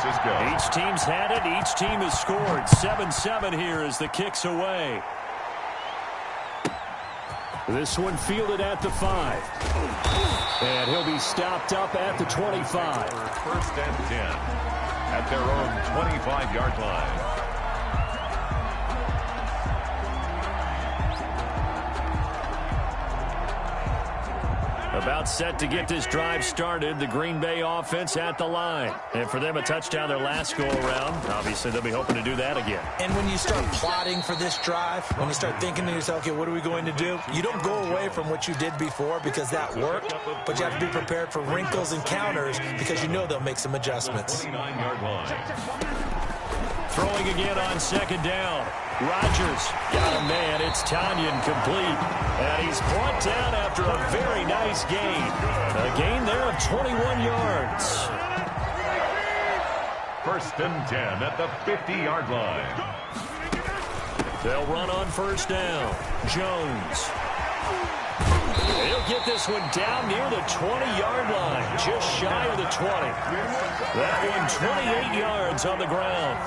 Francisco. Each team's had it. Each team has scored. 7-7 here as the kick's away. This one fielded at the 5. And he'll be stopped up at the 25. First and 10 at their own 25-yard line. About set to get this drive started. The Green Bay offense at the line. And for them, a touchdown their last go-around. Obviously, they'll be hoping to do that again. And when you start plotting for this drive, when you start thinking to yourself, okay, what are we going to do? You don't go away from what you did before because that worked, but you have to be prepared for wrinkles and counters because you know they'll make some adjustments. 29-yard line. Throwing again on second down. Rodgers got a man. It's Tanyan complete. And he's brought down after a very nice gain. A gain there of 21 yards. First and 10 at the 50-yard line. They'll run on first down. Jones. He'll get this one down near the 20-yard line. Just shy of the 20. That one 28 yards on the ground.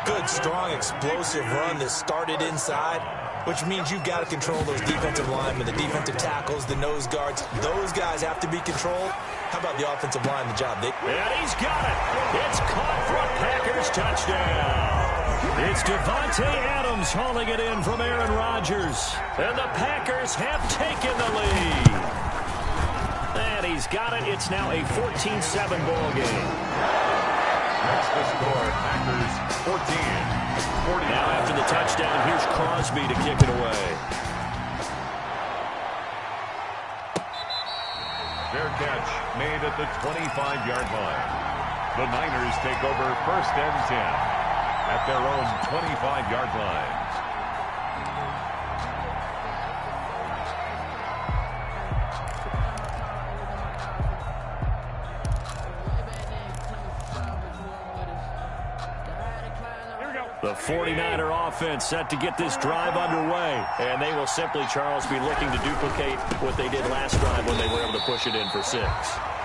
Good, strong, explosive run that started inside, which means you've got to control those defensive linemen, the defensive tackles, the nose guards. Those guys have to be controlled. How about the offensive line, the job? And he's got it. It's caught for a Packers touchdown. It's Devontae Adams hauling it in from Aaron Rodgers. And the Packers have taken the lead. And he's got it. It's now a 14-7 ball game. That's the score. Packers 14. 40. Now after the touchdown, here's Crosby to kick it away. Fair catch made at the 25-yard line. The Niners take over first and 10 at their own 25-yard line. The 49er offense set to get this drive underway. And they will simply, Charles, be looking to duplicate what they did last drive when they were able to push it in for 6.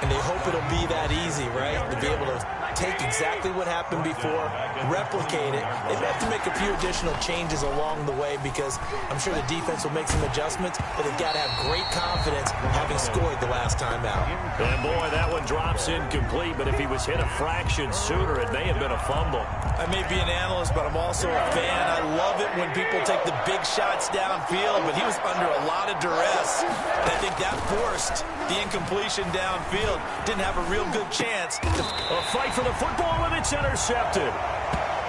And they hope it'll be that easy, right? To be able to take exactly what happened before, replicate it. They may have to make a few additional changes along the way because I'm sure the defense will make some adjustments, but they've got to have great confidence having scored the last time out. And boy, that one drops incomplete, but if he was hit a fraction sooner, it may have been a fumble. I may be an analyst, but I'm also a fan. I love it when people take the big shots downfield, but he was under a lot of duress. And I think that forced the incompletion downfield. Didn't have a real good chance. A fight for the football, and it's intercepted.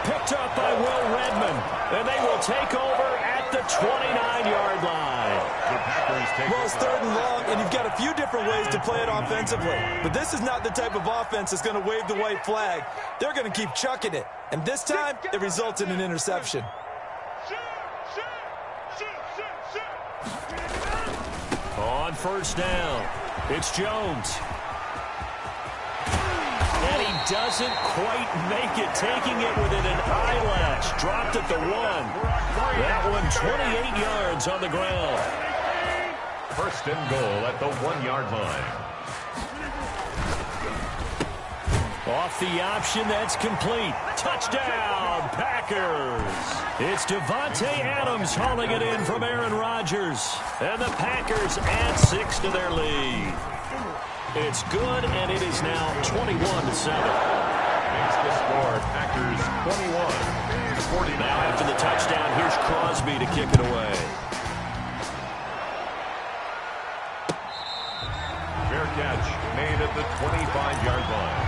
Picked up by Will Redmond, and they will take over at the 29-yard line. The Packers take well, it's 3rd and long, and you've got a few different ways to play it offensively. But this is not the type of offense that's going to wave the white flag. They're going to keep chucking it. And this time, it results in an interception. On first down, it's Jones. And he doesn't quite make it, taking it within an eyelash. Dropped at the 1. That one 28 yards on the ground. First and goal at the 1-yard line. Off the option, that's complete. Touchdown, Packers. It's Devontae Adams hauling it in from Aaron Rodgers. And the Packers add 6 to their lead. It's good, and it is now 21-7. Makes the score. Packers 21. 49. Now after the touchdown, here's Crosby to kick it away. Fair catch made at the 25-yard line.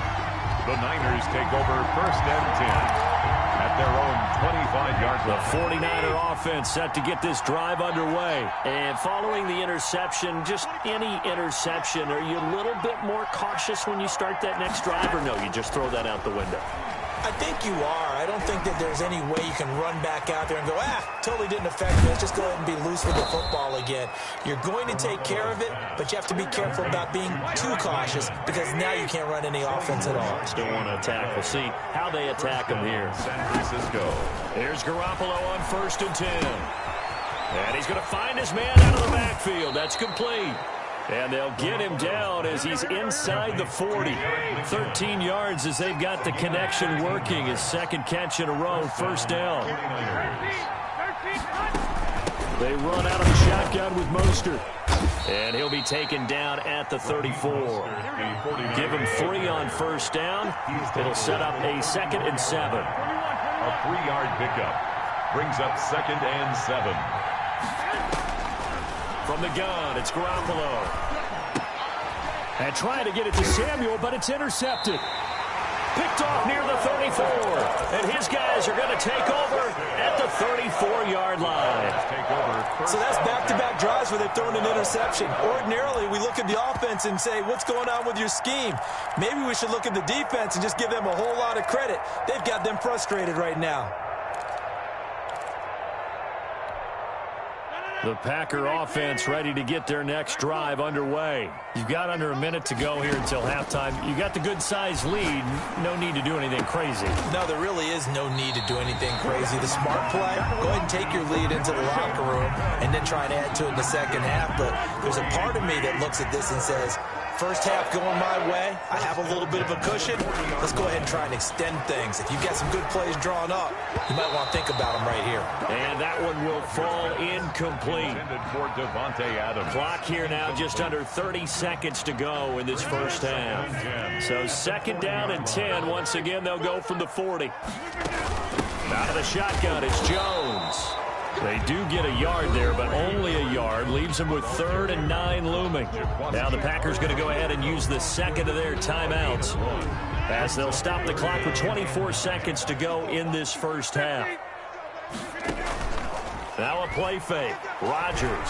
The Niners take over first and 10 at their own 25-yard line. The 49er offense set to get this drive underway. And following the interception, just any interception, are you a little bit more cautious when you start that next drive, or no, you just throw that out the window? I think you are. I don't think that there's any way you can run back out there and go, totally didn't affect me. Let's just go ahead and be loose with the football again. You're going to take care of it, but you have to be careful about being too cautious because now you can't run any offense at all. Still want to attack. We'll see how they attack him here. San Francisco. Here's Garoppolo on first and 10. And he's going to find his man out of the backfield. That's complete. And they'll get him down as he's inside the 40. 13 yards as they've got the connection working. His second catch in a row, first down. They run out of the shotgun with Mostert. And he'll be taken down at the 34. Give him 3 on first down. It'll set up a 2nd and 7. A 3-yard pickup brings up 2nd and 7. From the gun, it's Garoppolo. And trying to get it to Samuel, but it's intercepted. Picked off near the 34. And his guys are going to take over at the 34-yard line. So that's back-to-back drives where they've thrown an interception. Ordinarily, we look at the offense and say, what's going on with your scheme? Maybe we should look at the defense and just give them a whole lot of credit. They've got them frustrated right now. The Packer offense ready to get their next drive underway. You've got under a minute to go here until halftime. You got the good-sized lead. No need to do anything crazy. No, there really is no need to do anything crazy. The smart play, go ahead and take your lead into the locker room and then try and add to it in the second half. But there's a part of me that looks at this and says, first half going my way, I have a little bit of a cushion. Let's go ahead and try and extend things. If you've got some good plays drawn up, you might want to think about them right here. And that one will fall incomplete. For Davante Adams. Clock here now, just under 30 seconds to go in this first half. So 2nd down and 10. Once again, they'll go from the 40. Out of the shotgun, it's Jones. They do get a yard there, but only a yard. Leaves them with 3rd and 9 looming. Now the Packers going to go ahead and use the second of their timeouts as they'll stop the clock with 24 seconds to go in this first half. Now a play fake. Rodgers.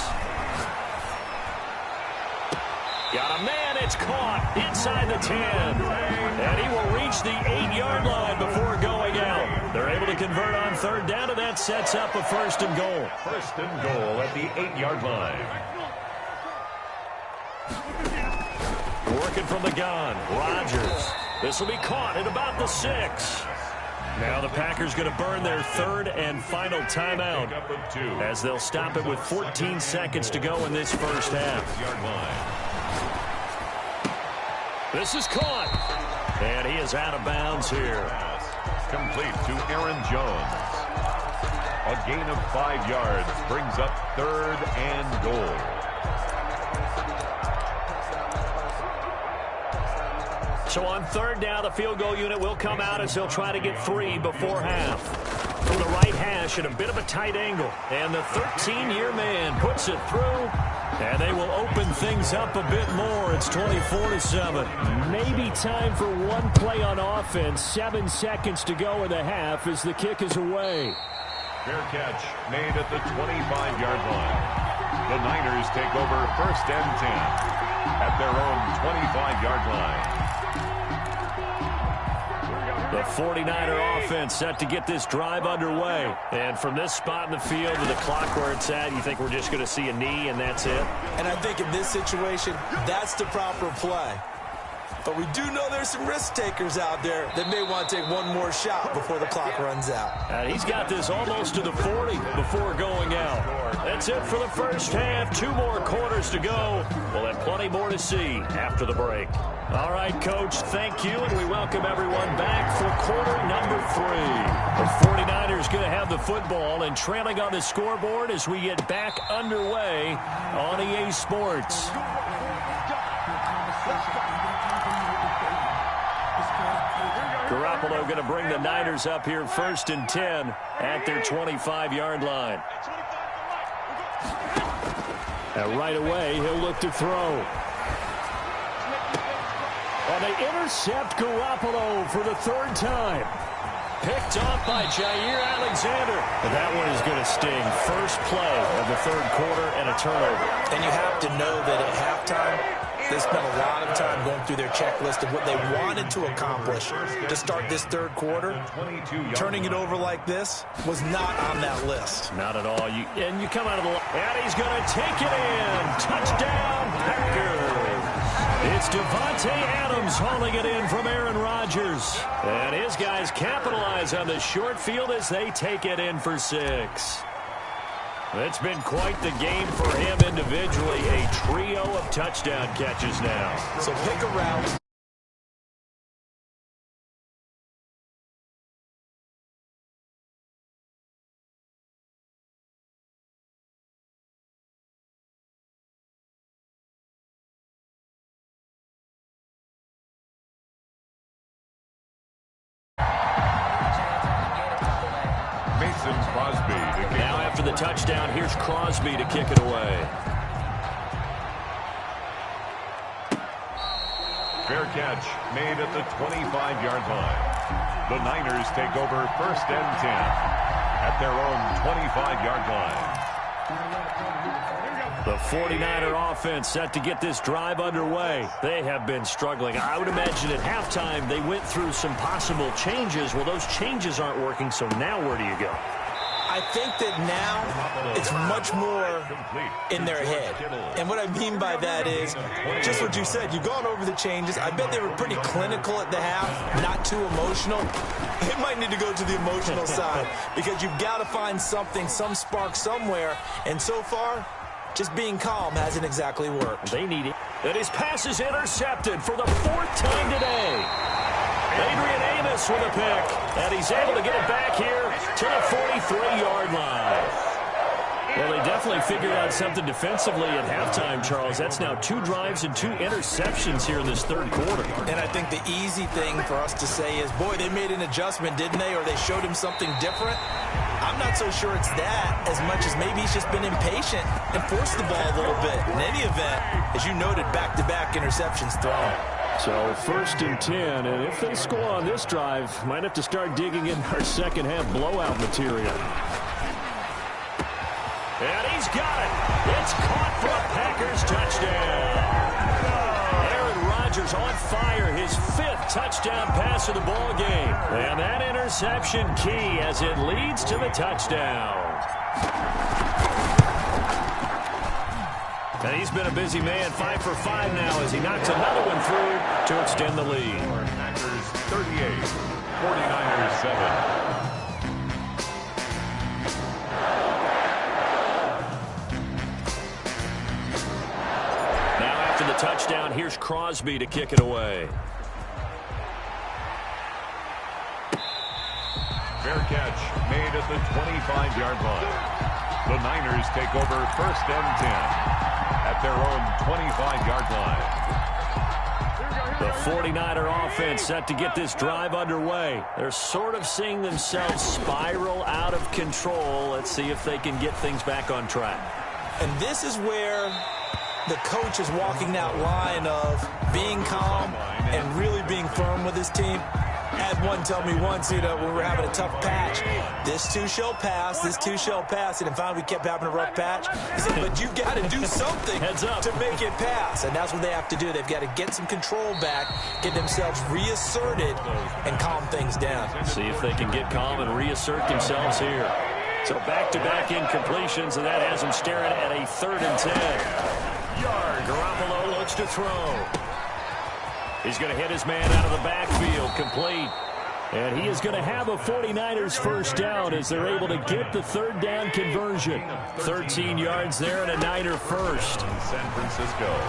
Got a man. It's caught inside the 10. And he will reach the 8-yard line before going out. They're able to convert on 3rd down, and that sets up a 1st and goal. 1st and goal at the 8-yard line. Working from the gun. Rodgers. This will be caught at about the 6. Now the Packers going to burn their 3rd and final timeout as they'll stop it with 14 seconds to go in this first half. This is caught. And he is out of bounds here. Complete to Aaron Jones. A gain of 5 yards brings up 3rd and goal. So on 3rd down, the field goal unit will come out as they'll try to get 3 before half. From the right hash at a bit of a tight angle. And the 13-year man puts it through. And they will open things up a bit more. It's 24-7. Maybe time for one play on offense. 7 seconds to go in the half as the kick is away. Fair catch made at the 25-yard line. The Niners take over 1st and 10 at their own 25-yard line. The 49er offense set to get this drive underway. And from this spot in the field with the clock where it's at, you think we're just going to see a knee and that's it? And I think in this situation, that's the proper play. But we do know there's some risk takers out there that may want to take one more shot before the clock runs out. And he's got this almost to the 40 before going out. That's it for the first half. 2 more quarters to go. We'll have plenty more to see after the break. All right, Coach, thank you, and we welcome everyone back for quarter number 3. The 49ers going to have the football and trailing on the scoreboard as we get back underway on EA Sports. Garoppolo going to bring the Niners up here 1st and 10 at their 25-yard line. And right away, he'll look to throw. And they intercept Garoppolo for the 3rd time. Picked off by Jair Alexander. And that one is going to sting. First play of the 3rd quarter and a turnover. And you have to know that at halftime, they spent a lot of time going through their checklist of what they wanted to accomplish to start this 3rd quarter. Turning it over like this was not on that list. Not at all. And you come out of the line. And he's going to take it in. Touchdown, Packers. It's Davante Adams hauling it in from Aaron Rodgers. And his guys capitalize on the short field as they take it in for 6. It's been quite the game for him individually. A trio of touchdown catches now. So pick a route. Now after the touchdown, here's Crosby to kick it away. Fair catch made at the 25-yard line. The Niners take over 1st and 10 at their own 25-yard line. The 49er offense set to get this drive underway. They have been struggling. I would imagine at halftime they went through some possible changes. Well, those changes aren't working, so now where do you go? I think that now it's much more in their head. And what I mean by that is just what you said. You've gone over the changes. I bet they were pretty clinical at the half, not too emotional. They might need to go to the emotional side because you've got to find something, some spark somewhere. And so far, just being calm hasn't exactly worked. They need it. And his pass is intercepted for the 4th time today. Adrian Amos with a pick, and he's able to get it back here to the 43-yard line. Well, they definitely figured out something defensively at halftime, Charles. That's now 2 drives and 2 interceptions here in this 3rd quarter. And I think the easy thing for us to say is, boy, they made an adjustment, didn't they? Or they showed him something different. I'm not so sure it's that as much as maybe he's just been impatient and forced the ball a little bit. In any event, as you noted, back-to-back interceptions thrown. So 1st and 10, and if they score on this drive, might have to start digging in our second-half blowout material. And he's got it. It's caught for a Packers touchdown. Aaron Rodgers on fire, his 5th touchdown pass of the ball game. And that interception key as it leads to the touchdown. And he's been a busy man, 5 for 5 now as he knocks another one through to extend the lead. Packers 38, 49ers 7. Touchdown. Here's Crosby to kick it away. Fair catch made at the 25-yard line. The Niners take over 1st and 10 at their own 25-yard line. The 49er offense set to get this drive underway. They're sort of seeing themselves spiral out of control. Let's see if they can get things back on track. And this is where the coach is walking that line of being calm and really being firm with his team. I had one tell me once, when we were having a tough patch, this too shall pass, this too shall pass. And finally we kept having a rough patch. He said, but you've got to do something to make it pass. And that's what they have to do. They've got to get some control back, get themselves reasserted, and calm things down. See if they can get calm and reassert themselves here. So back-to-back incompletions, and that has them staring at a 3rd and 10. Garoppolo looks to throw. He's going to hit his man out of the backfield, complete. And he is going to have a 49ers 1st down as they're able to get the 3rd down conversion. 13 yards there and a Niner 1st. San Francisco.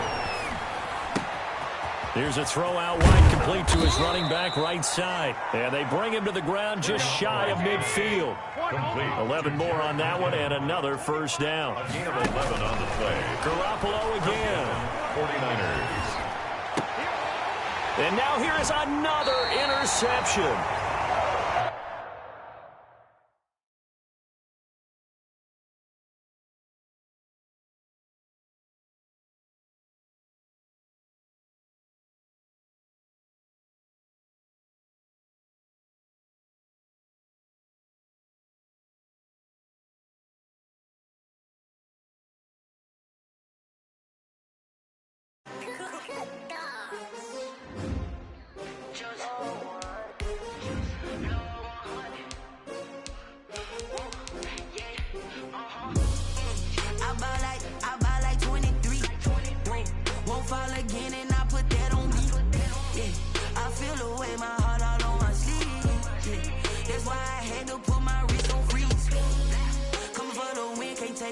Here's a throw out wide, complete to his running back right side. And they bring him to the ground just shy of midfield. Complete. 11 more on that one and another 1st down. A gain of 11 on the play. Garoppolo again. 49ers. And now here is another interception.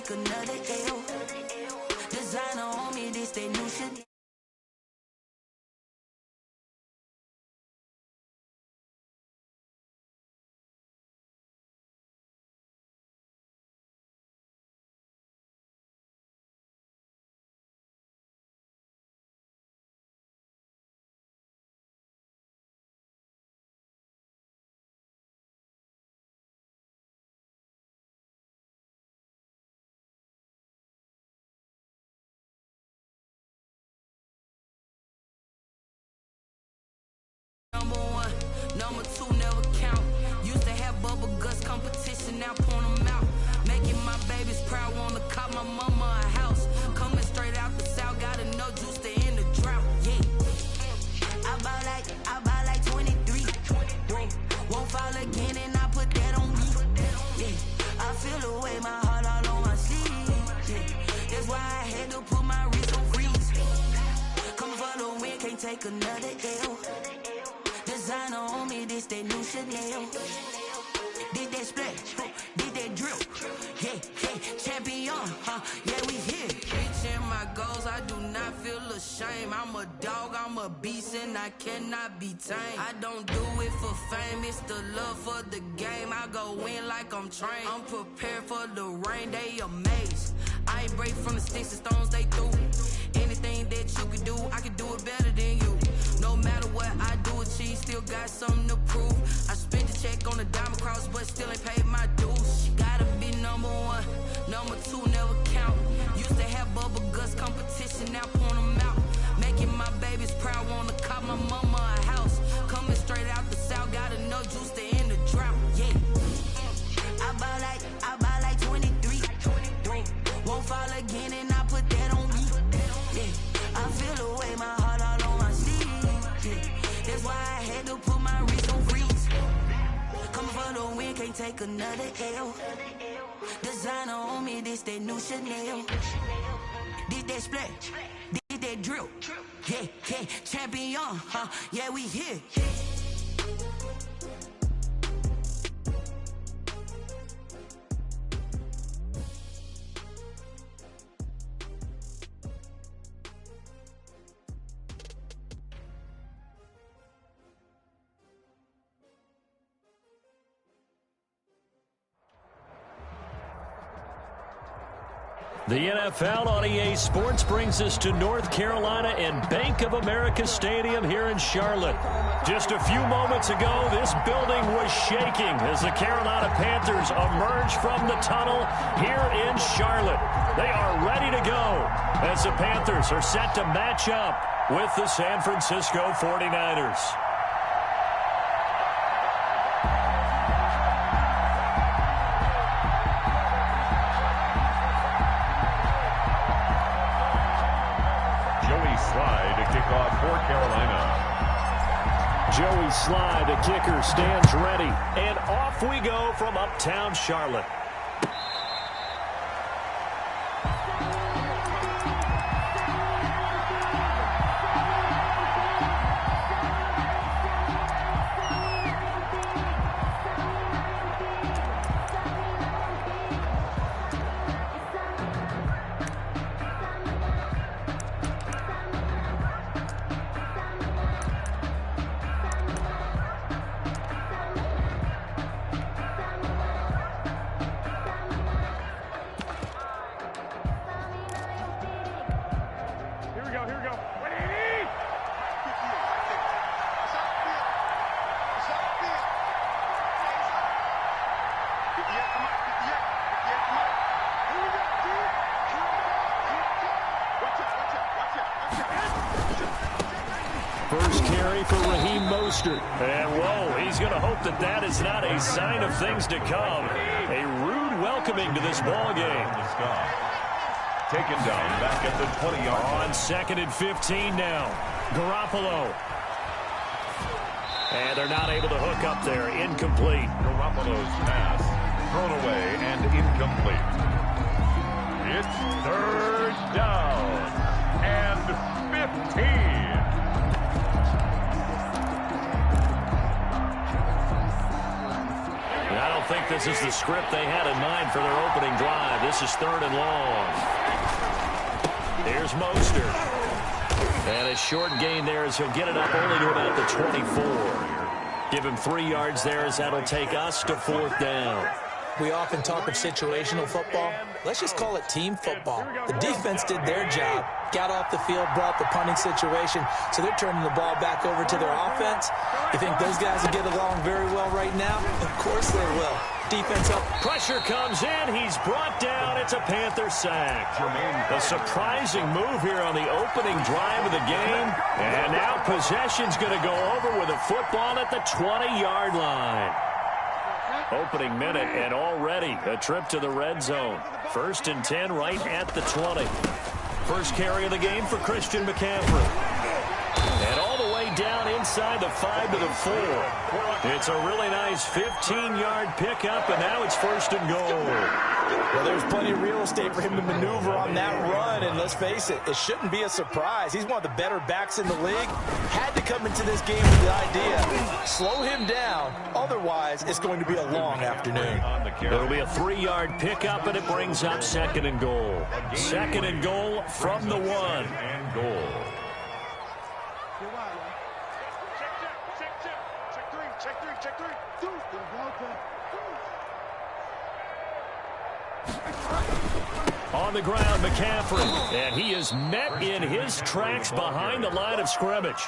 take another L. Designer on me, this they new shit. Number one, number two never count. Used to have bubble guts competition, now point them out. Making my babies proud, wanna call my mama a house. Coming straight out the south, got enough juice to end the drought. Yeah, I buy like 23. Won't fall again, and I put that on me. Yeah, I feel the way, my heart all on my sleeve. Yeah, that's why I had to put my wrist on freeze. Coming for the win, can't take another L. Designer on me, this that new Chanel. Did that splash, did that drill. Yeah, champion, yeah, we here. Reaching my goals, I do not feel ashamed. I'm a dog, I'm a beast, and I cannot be tamed. I don't do it for fame, it's the love for the game. I go in like I'm trained. I'm prepared for the rain, they amazed. I ain't break from the sticks and stones they threw. Anything that you could do, I could do it better than you. No matter what I do, achieve, still got something to prove. I spent the check on the diamond cross, but still ain't paid my dues. Gotta be number one, number two never count. Used to have bubble guts competition, now point them out. Making my babies proud, wanna call my mama a house. Coming straight out the south, got enough juice to end the drought. Yeah, I buy like 23. Won't fall again, and I put that on me. Yeah, I feel the way, my heart all on my sleeve. Yeah, that's why I had to put my wrist on freeze. Coming for the win, can't take another L. Designer on me, this that new Chanel. Did that splash, did that drill. Yeah, champion, yeah, we here. The NFL on EA Sports brings us to North Carolina and Bank of America Stadium here in Charlotte. Just a few moments ago, this building was shaking as the Carolina Panthers emerge from the tunnel here in Charlotte. They are ready to go as the Panthers are set to match up with the San Francisco 49ers. For Carolina. Joey Slye, the kicker, stands ready. And off we go from uptown Charlotte. First carry for Raheem Mostert. And, whoa, he's going to hope that that is not a sign of things to come. A rude welcoming to this ball game. Taken down back at the 20-yard line. On 2nd and 15 now. Garoppolo. And they're not able to hook up there. Incomplete. Garoppolo's pass thrown away and incomplete. It's 3rd down and 15. I don't don't think this is the script they had in mind for their opening drive. This is 3rd and long. Here's Mostert. And a short gain there as he'll get it up only to about the 24. Give him 3 yards there as that'll take us to 4th down. We often talk of situational football. Let's just call it team football. The defense did their job, got off the field, brought the punting situation, so they're turning the ball back over to their offense. You think those guys will get along very well right now? Of course they will. Defense up. Pressure comes in. He's brought down. It's a Panther sack. A surprising move here on the opening drive of the game. And now possession's going to go over with a football at the 20-yard line. Opening minute, and already a trip to the red zone. 1st and 10 right at the 20. First carry of the game for Christian McCaffrey. And all the way down inside the 5 to the 4. It's a really nice 15-yard pickup, and now it's 1st and goal. Well, there's plenty of real estate for him to maneuver on that run, and let's face it, it shouldn't be a surprise. He's one of the better backs in the league. Had to come into this game with the idea, slow him down, otherwise it's going to be a long afternoon. It'll be a 3-yard pickup, and it brings up 2nd and goal. 2nd and goal from the 1. And goal. On the ground, McCaffrey, and he is met in his tracks behind the line of scrimmage.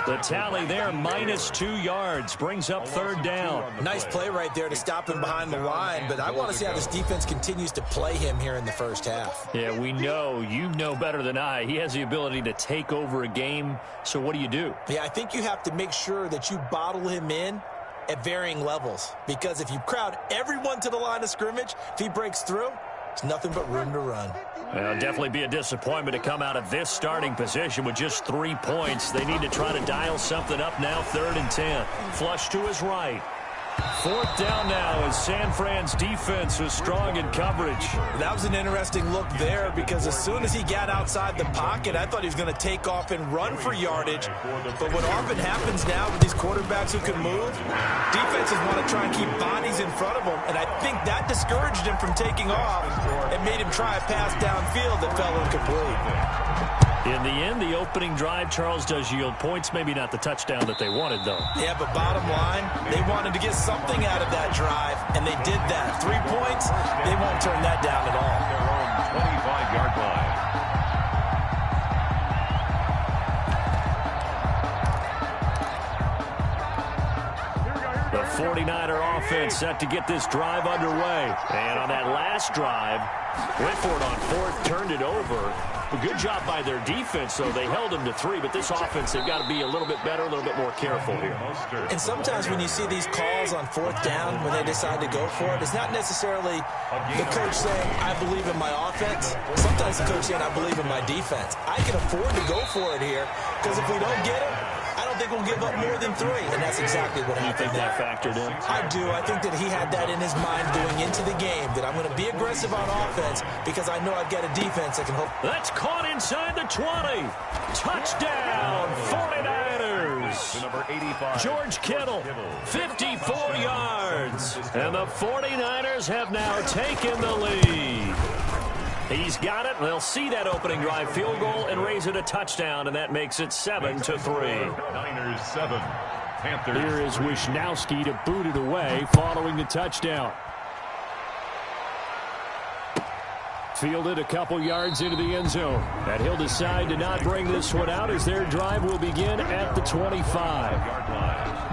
The tally there, -2 yards, brings up 3rd down. Nice play right there to stop him behind the line, but I want to see how this defense continues to play him here in the first half. Yeah, we know, you know better than I, he has the ability to take over a game, so what do? Yeah, I think you have to make sure that you bottle him in at varying levels, because if you crowd everyone to the line of scrimmage, if he breaks through, it's nothing but room to run. It'll definitely be a disappointment to come out of this starting position with just 3 points. They need to try to dial something up now. 3rd and 10. Flush to his right. 4th down now as San Fran's defense was strong in coverage. That was an interesting look there because as soon as he got outside the pocket, I thought he was going to take off and run for yardage. But what often happens now with these quarterbacks who can move, defenses want to try and keep bodies in front of them, and I think that discouraged him from taking off and made him try a pass downfield that fell incomplete. In the end, the opening drive, Charles, does yield points. Maybe not the touchdown that they wanted, though. Yeah, but bottom line, they wanted to get something out of that drive, and they did that. 3 points, they won't turn that down at all. Their own 25-yard line. The 49er offense set to get this drive underway. And on that last drive, went for it on 4th, turned it over. A good job by their defense, though. They held them to 3, but this offense, they've got to be a little bit better, a little bit more careful here. And sometimes when you see these calls on 4th down, when they decide to go for it, it's not necessarily the coach saying, I believe in my offense. Sometimes the coach saying, I believe in my defense. I can afford to go for it here, because if we don't get it, I don't think we'll give up more than 3, and that's exactly what happened. You think that factored in? I do. I think that he had that in his mind going into the game, that I'm going to be aggressive on offense because I know I've got a defense that can hope. That's caught inside the 20. Touchdown, 49ers. Number 85. George Kittle, 54 yards. And the 49ers have now taken the lead. He's got it. They'll see that opening drive field goal and raise it a touchdown, and that makes it 7-3. Niners 7. Panthers. Here is Wisnowski to boot it away following the touchdown. Fielded a couple yards into the end zone. And he'll decide to not bring this one out as their drive will begin at the 25-yard line.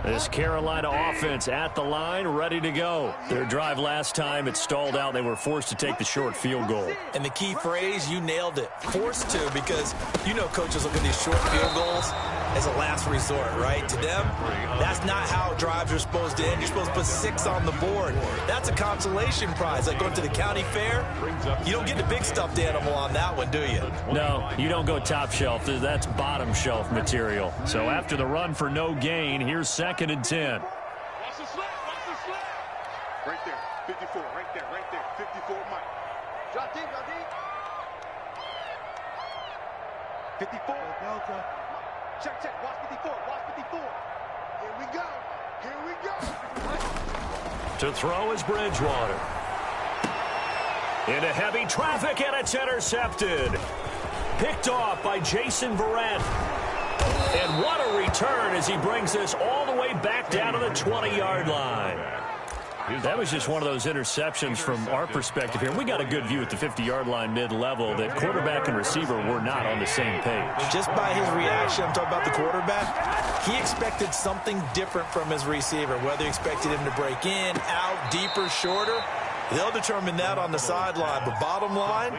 This Carolina offense at the line, ready to go. Their drive last time, it stalled out. They were forced to take the short field goal. And the key phrase, you nailed it. Forced to, because you know coaches look at these short field goals as a last resort, right? To them, that's not how drives are supposed to end. You're supposed to put 6 on the board. That's a consolation prize. Like going to the county fair, you don't get the big stuffed animal on that one, do you? No, you don't go top shelf. That's bottom shelf material. So after the run for no gain, here's 2nd and 10. Watch the slap, watch the slap. Right there, 54, right there, 54, Mike. Drop deep, drop deep. 54. Delta. Check, check, watch 54, watch 54. Here we go, here we go. To throw is Bridgewater. Into heavy traffic, and it's intercepted. Picked off by Jason Verrett. And what a return as he brings this all the way back down to the 20-yard line. That was just one of those interceptions from our perspective here. We got a good view at the 50-yard line mid-level that quarterback and receiver were not on the same page. Just by his reaction, I'm talking about the quarterback, he expected something different from his receiver, whether he expected him to break in, out, deeper, shorter. They'll determine that on the sideline. But bottom line,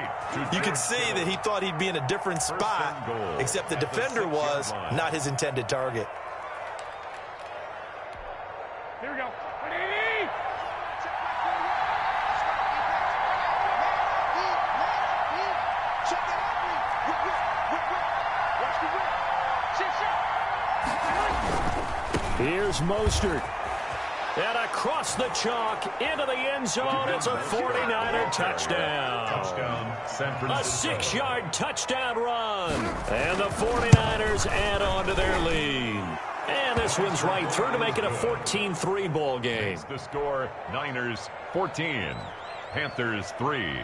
you can see that he thought he'd be in a different spot, except the defender was not his intended target. Here we go. Here's Mostert. And across the chalk into the end zone. It's a 49er touchdown. A 6-yard touchdown run. And the 49ers add on to their lead. And this one's right through to make it a 14-3 ball game. The score, Niners 14, Panthers 3.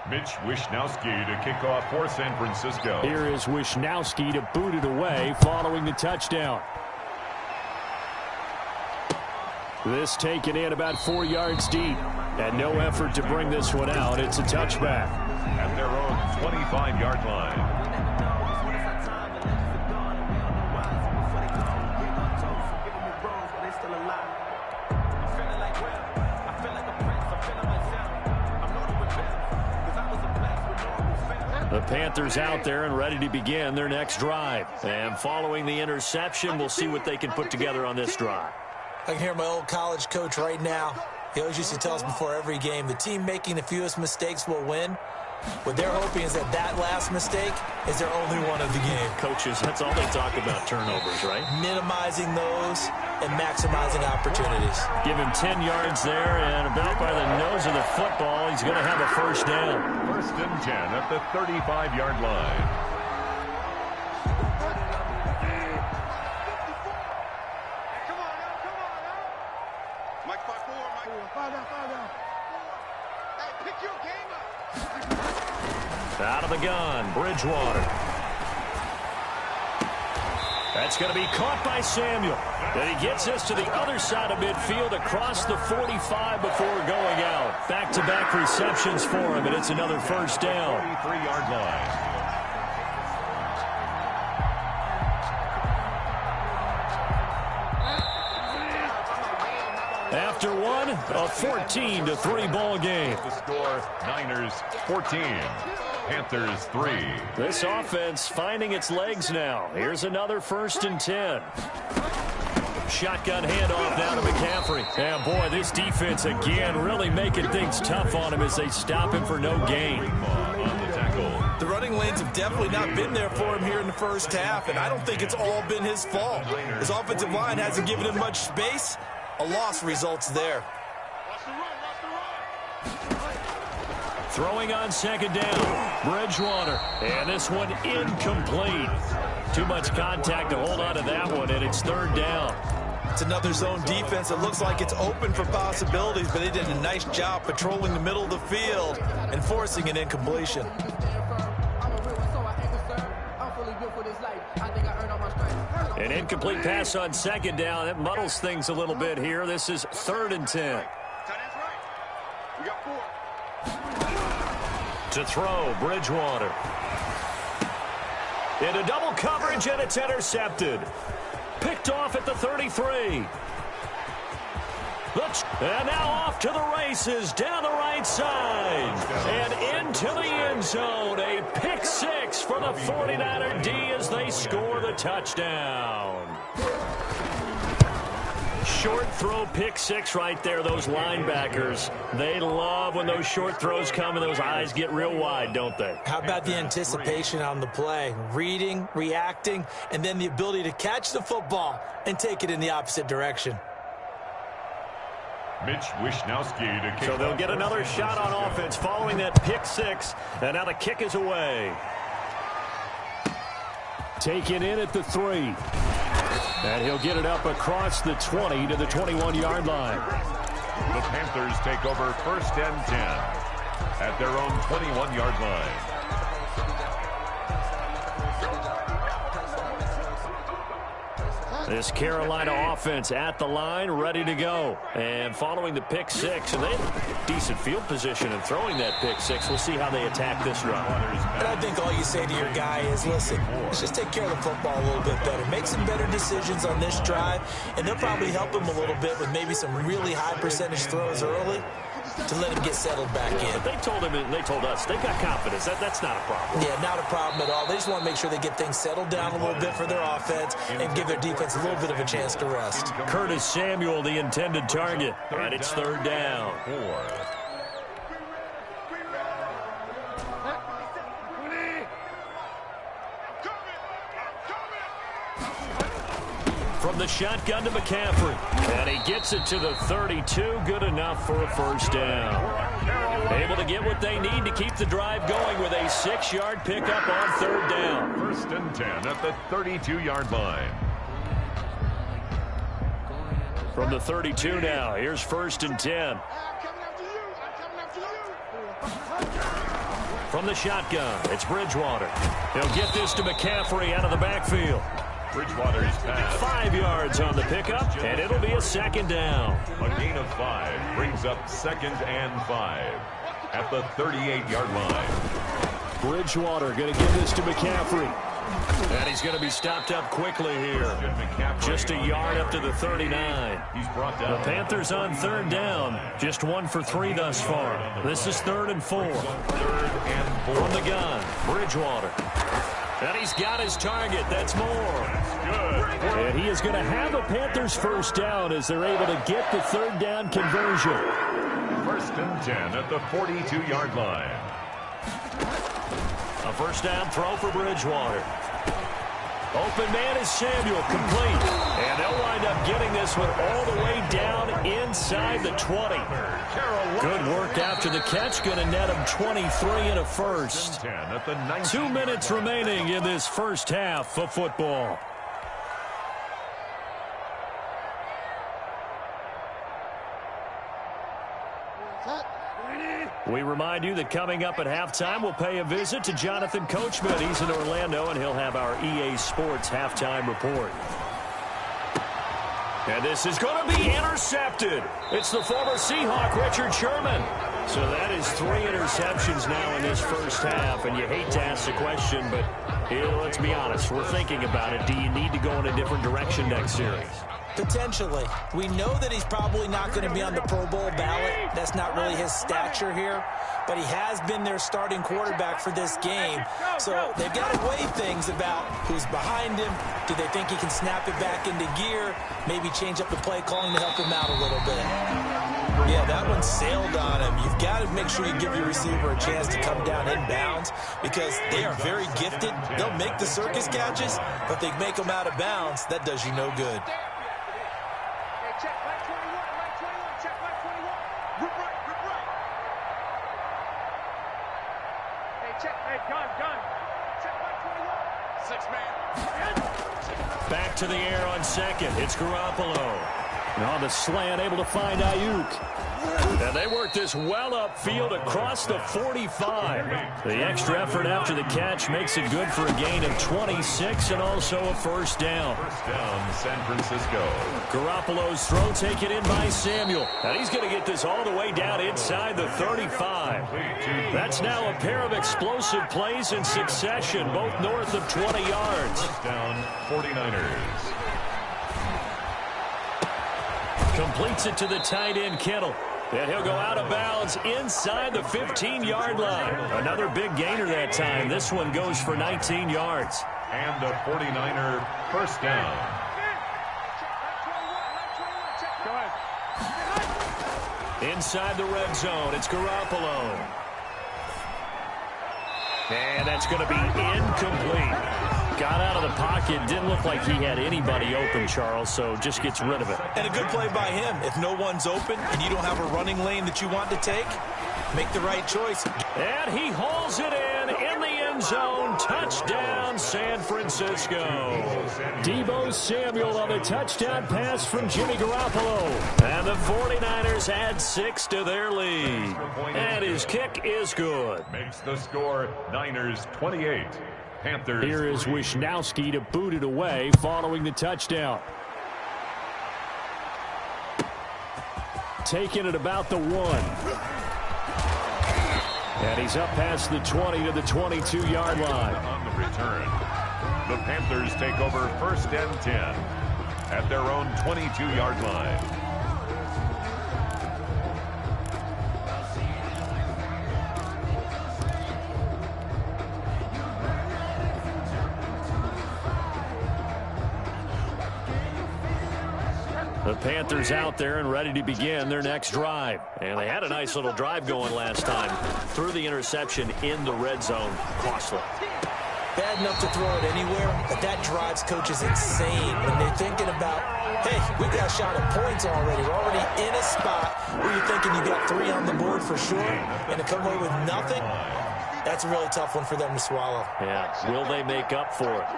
Mitch Wishnowsky to kick off for San Francisco. Here is Wishnowsky to boot it away following the touchdown. This taken in about 4 yards deep. And no effort to bring this one out. It's a touchback. At their own 25-yard line. The Panthers out there and ready to begin their next drive. And following the interception, we'll see what they can put together on this drive. I can hear my old college coach right now. He always used to tell us before every game, the team making the fewest mistakes will win. What they're hoping is that that last mistake is their only one of the game. Coaches, that's all they talk about, turnovers, right? Minimizing those and maximizing opportunities. Give him 10 yards there, and about by the nose of the football, he's going to have a first down. 1st and 10 at the 35-yard line. Mike, 5-4, Mike. 5 down. Hey, pick your game up. Out of the gun, Bridgewater. That's going to be caught by Samuel. And he gets us to the other side of midfield across the 45 before going out. Back-to-back receptions for him, and it's another first down. 43-yard line. After one, a 14-3 ball game. The score, Niners 14, Panthers 3. This offense finding its legs now. Here's another 1st and 10. Shotgun handoff down to McCaffrey. And boy, this defense again really making things tough on him as they stop him for no gain. On the tackle. The running lanes have definitely not been there for him here in the first half, and I don't think it's all been his fault. His offensive line hasn't given him much space. A loss results there. Throwing on 2nd down, Bridgewater. And this one incomplete. Too much contact to hold on to that one, and it's 3rd down. It's another zone defense. It looks like it's open for possibilities, but they did a nice job patrolling the middle of the field and forcing an incompletion. An incomplete pass on 2nd down. That muddles things a little bit here. This is 3rd and 10. We got 4. To throw, Bridgewater. Into double coverage, and it's intercepted. Picked off at the 33. And now off to the races, down the right side. And into the end zone. A pick six for the 49er D as they score the touchdown. Short throw pick six right there. Those linebackers, they love when those short throws come and those eyes get real wide, don't they? How about the anticipation on the play? Reading, reacting, and then the ability to catch the football and take it in the opposite direction. Mitch Wishnowski to kick. So they'll get another shot on offense following that pick six, and now the kick is away. Taken in at the 3. And he'll get it up across the 20 to the 21-yard line. The Panthers take over 1st and 10 at their own 21-yard line. This Carolina offense at the line, ready to go. And following the pick six, and they have decent field position in throwing that pick six. We'll see how they attack this run. And I think all you say to your guy is, listen, let's just take care of the football a little bit better. Make some better decisions on this drive, and they'll probably help him a little bit with maybe some really high percentage throws early to let him get settled back in. They told him, and they told us, they've got confidence. That's not a problem. Yeah, not a problem at all. They just want to make sure they get things settled down a little bit for their offense and give their defense a little bit of a chance to rest. Curtis Samuel, the intended target, and it's 3rd down. From the shotgun to McCaffrey, and he gets it to the 32. Good enough for a 1st down. Able to get what they need to keep the drive going with a 6-yard pickup on 3rd down. 1st and 10 at the 32-yard line. From the 32 now, here's 1st and 10. From the shotgun, it's Bridgewater. He'll get this to McCaffrey out of the backfield. Bridgewater's pass. 5 yards on the pickup, and it'll be a 2nd down. A gain of 5 brings up 2nd and 5 at the 38-yard line. Bridgewater going to give this to McCaffrey. And he's going to be stopped up quickly here. Just a yard up to the 39. He's brought down. The Panthers on 3rd down. Just 1 for 3 thus far. This is 3rd and 4. 3rd and 4. From the gun, Bridgewater. And he's got his target. That's more. Good. And he is going to have a Panthers 1st down as they're able to get the 3rd down conversion. 1st and 10 at the 42-yard line. A 1st down throw for Bridgewater. Open man is Samuel, complete. And they'll wind up getting this one all the way down inside the 20. Good work after the catch. Going to net him 23 and a 1st. 2 minutes remaining in this 1st half of football. We remind you that coming up at halftime, we'll pay a visit to Jonathan Coachman. He's in Orlando, and he'll have our EA Sports halftime report. And this is going to be intercepted. It's the former Seahawk, Richard Sherman. So that is 3 interceptions now in this 1st half. And you hate to ask the question, but let's be honest. We're thinking about it. Do you need to go in a different direction next series? Potentially. We know that he's probably not going to be on the Pro Bowl ballot. That's not really his stature here. But he has been their starting quarterback for this game. So they've got to weigh things about who's behind him. Do they think he can snap it back into gear? Maybe change up the play calling to help him out a little bit. Yeah, that one sailed on him. You've got to make sure you give your receiver a chance to come down inbounds because they are very gifted. They'll make the circus catches, but they make them out of bounds. That does you no good. Check line 21, check line 21. Rip right. Hey, check, hey, gun. Check line 21. 6 man. Back to the air on 2nd. It's Garoppolo. And on the slant, able to find Ayuk. And they work this well upfield across the 45. The extra effort after the catch makes it good for a gain of 26 and also a first down. First down, San Francisco. Garoppolo's throw taken in by Samuel. And he's going to get this all the way down inside the 35. That's now a pair of explosive plays in succession, both north of 20 yards. First down, 49ers. Completes it to the tight end, Kittle. And he'll go out of bounds inside the 15-yard line. Another big gainer that time. This one goes for 19 yards. And a 49er first down. Inside the red zone, it's Garoppolo. And that's going to be incomplete. Got out of the pocket. Didn't look like he had anybody open, Charles, so just gets rid of it. And a good play by him. If no one's open and you don't have a running lane that you want to take, make the right choice. And he hauls it in the end zone. Touchdown, San Francisco. Deebo Samuel on the touchdown pass from Jimmy Garoppolo. And the 49ers add 6 to their lead. And his kick is good. Makes the score Niners 28. Panthers. Here is Wisnowski to boot it away following the touchdown. Taking it about the 1. And he's up past the 20 to the 22-yard line. On the return, the Panthers take over first and 10 at their own 22-yard line. The Panthers out there and ready to begin their next drive. And they had a nice little drive going last time. Threw the interception in the red zone. Costly. Bad enough to throw it anywhere, but that drives coaches insane when they're thinking about, hey, we got a shot at points already. We're already in a spot where you're thinking you got 3 on the board for sure, and to come away with nothing, that's a really tough one for them to swallow. Yeah, will they make up for it?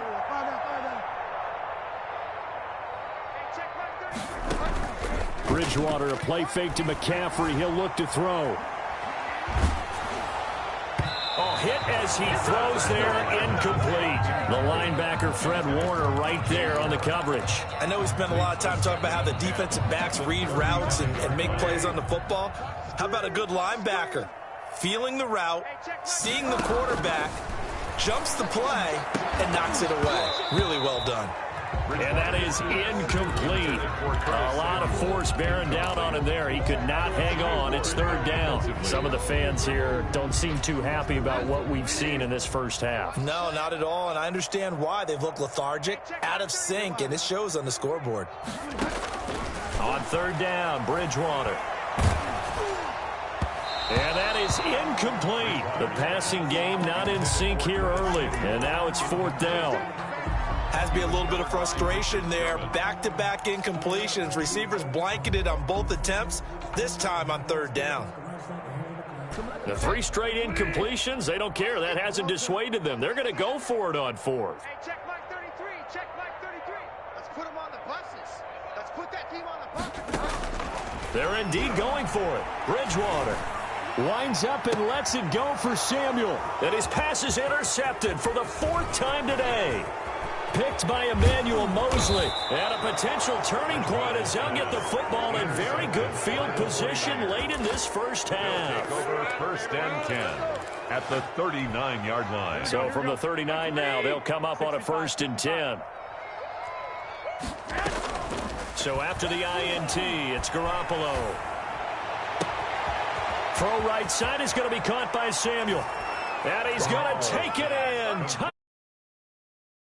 Bridgewater, a play fake to McCaffrey. He'll look to throw. Oh, hit as he throws there, incomplete. The linebacker, Fred Warner, right there on the coverage. I know we spent a lot of time talking about how the defensive backs read routes and make plays on the football. How about a good linebacker? Feeling the route, seeing the quarterback, jumps the play, and knocks it away. Really well done. And that is incomplete. A lot of force bearing down on him there. He could not hang on. It's third down. Some of the fans here don't seem too happy about what we've seen in this first half. No, not at all, and I understand why. They've looked lethargic, out of sync, and it shows on the scoreboard. On third down, Bridgewater. And that is incomplete. The passing game not in sync here early. And now it's fourth down. Has to be a little bit of frustration there. Back-to-back incompletions. Receivers blanketed on both attempts, this time on third down. The 3 straight incompletions, they don't care. That hasn't dissuaded them. They're going to go for it on fourth. Hey, check Mike 33. Check Mike 33. Let's put him on the buses. Let's put that team on the buses. They're indeed going for it. Bridgewater winds up and lets it go for Samuel. And his pass is intercepted for the 4th time today. Picked by Emmanuel Mosley. And a potential turning point as they'll get the football in very good field position late in this first half. Take over first and 10 at the 39-yard line. So from the 39 now, they'll come up on a first and 10. So after the INT, it's Garoppolo. Throw right side is going to be caught by Samuel. And he's going to take it in.